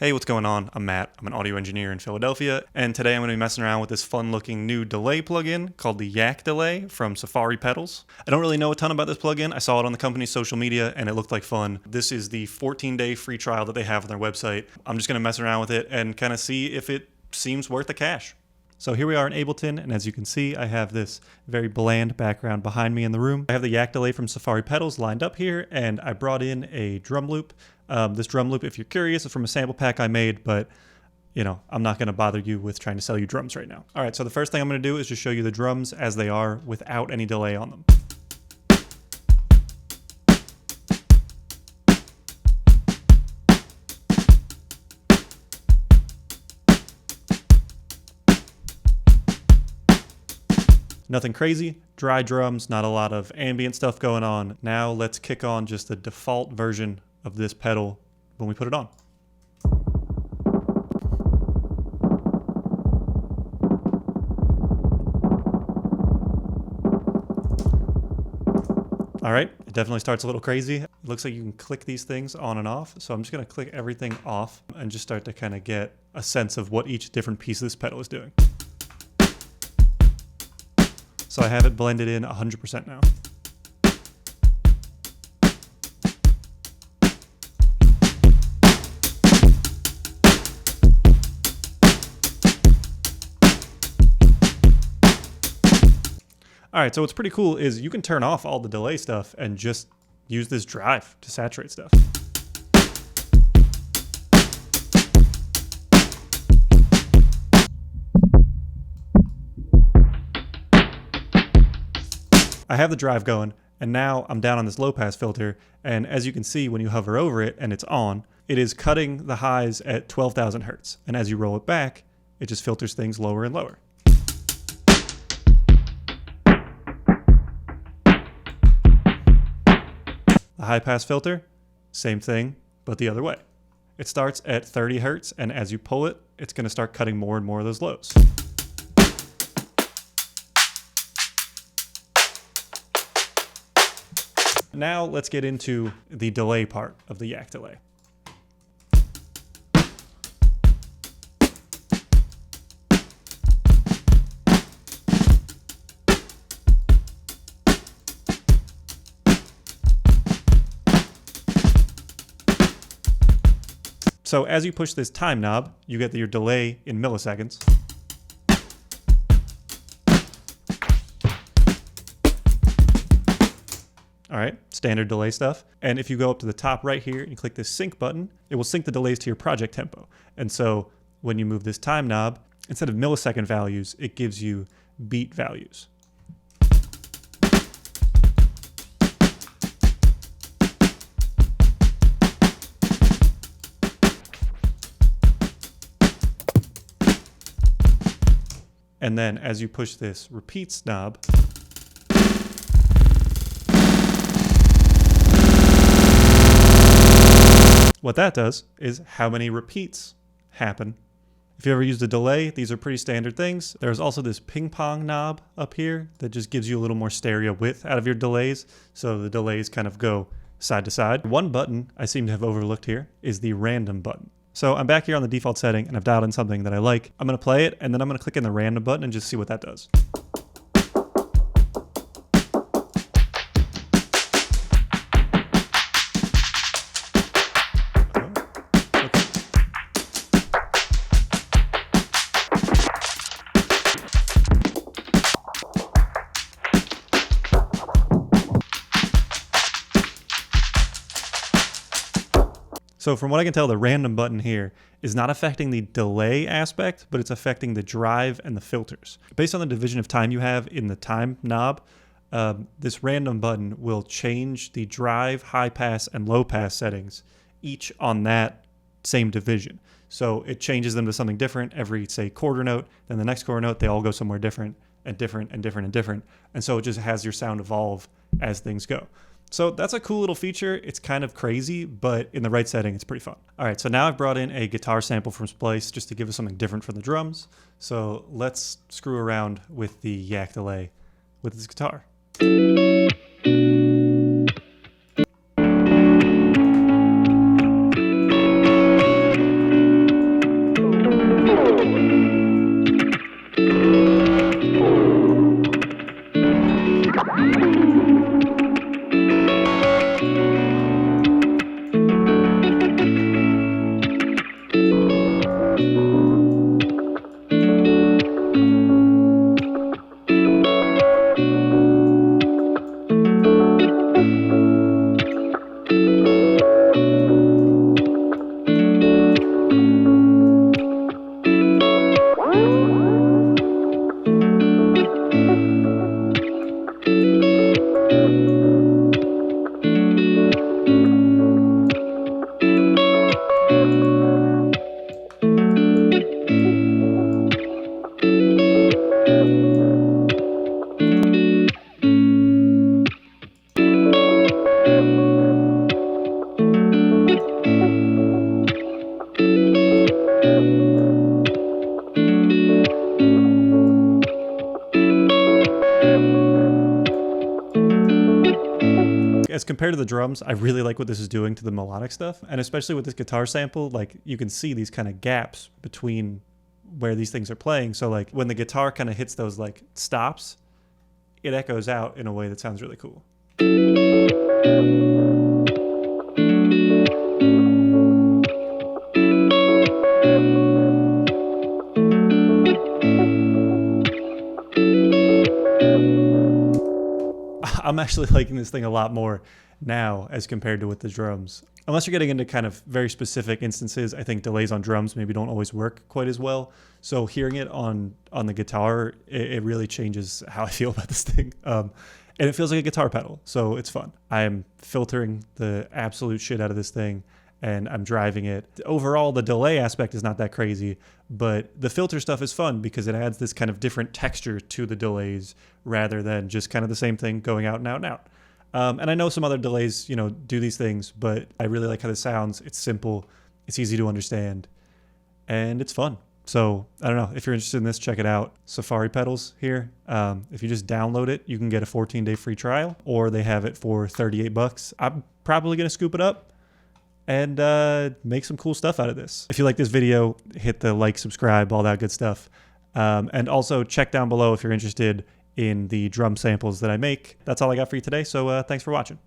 Hey, what's going on? I'm Matt. I'm an audio engineer in Philadelphia, and today I'm going to be messing around with this fun-looking new delay plugin called the Yak Delay from Safari Pedals. I don't really know a ton about this plugin. I saw it on the company's social media, and it looked like fun. This is the 14-day free trial that they have on their website. I'm just going to mess around with it and kind of see if it seems worth the cash. So here we are in Ableton, and as you can see, I have this very bland background behind me in the room. I have the Yak Delay from Safari Pedals lined up here, and I brought in a drum loop. This drum loop, if you're curious, is from a sample pack I made, but you know, I'm not going to bother you with trying to sell you drums right now. All right, so the first thing I'm going to do is just show you the drums as they are without any delay on them. Nothing crazy, dry drums, not a lot of ambient stuff going on. Now let's kick on just the default version of this pedal when we put it on. All right, it definitely starts a little crazy. It looks like you can click these things on and off. So I'm just gonna click everything off and just start to kind of get a sense of what each different piece of this pedal is doing. So I have it blended in 100% now. All right, so what's pretty cool is you can turn off all the delay stuff and just use this drive to saturate stuff. I have the drive going, and now I'm down on this low pass filter, and as you can see when you hover over it and it's on, it is cutting the highs at 12,000 hertz, and as you roll it back, it just filters things lower and lower. The high pass filter, same thing, but the other way. It starts at 30 hertz, and as you pull it, it's going to start cutting more and more of those lows. Now let's get into the delay part of the Yak Delay. So as you push this time knob, you get your delay in milliseconds. All right, standard delay stuff. And if you go up to the top right here and click this sync button, it will sync the delays to your project tempo. And so when you move this time knob, instead of millisecond values, it gives you beat values. And then as you push this repeats knob, what that does is how many repeats happen. If you ever used a delay, these are pretty standard things. There's also this ping pong knob up here that just gives you a little more stereo width out of your delays, so the delays kind of go side to side. One button I seem to have overlooked here is the random button. So I'm back here on the default setting and I've dialed in something that I like. I'm gonna play it and then I'm gonna click in the random button and just see what that does. So from what I can tell, the random button here is not affecting the delay aspect, but it's affecting the drive and the filters. Based on the division of time you have in the time knob, this random button will change the drive, high pass, and low pass settings, each on that same division. So it changes them to something different every, say, quarter note, then the next quarter note, they all go somewhere different and different and different and different. And so it just has your sound evolve as things go. So that's a cool little feature. It's kind of crazy, but in the right setting, it's pretty fun. All right, so now I've brought in a guitar sample from Splice just to give us something different for the drums. So let's screw around with the Yak Delay with this guitar. as compared to the drums, I really like what this is doing to the melodic stuff. And especially with this guitar sample, like you can see these kind of gaps between where these things are playing. So like when the guitar kind of hits those like stops, it echoes out in a way that sounds really cool. I'm actually liking this thing a lot more now as compared to with the drums. Unless you're getting into kind of very specific instances, I think delays on drums maybe don't always work quite as well. So hearing it on the guitar, it really changes how I feel about this thing. And it feels like a guitar pedal, so it's fun. I am filtering the absolute shit out of this thing, and I'm driving it. Overall, the delay aspect is not that crazy, but the filter stuff is fun because it adds this kind of different texture to the delays rather than just kind of the same thing going out and out and out. And I know some other delays, you know, do these things, but I really like how this sounds. It's simple, it's easy to understand, and it's fun. So I don't know, if you're interested in this, check it out. Safari pedals here. If you just download it, you can get a 14-day free trial, or they have it for $38. I'm probably gonna scoop it up and make some cool stuff out of this. If you like this video, hit the like, subscribe, all that good stuff. And also check down below if you're interested in the drum samples that I make. That's all I got for you today, so thanks for watching.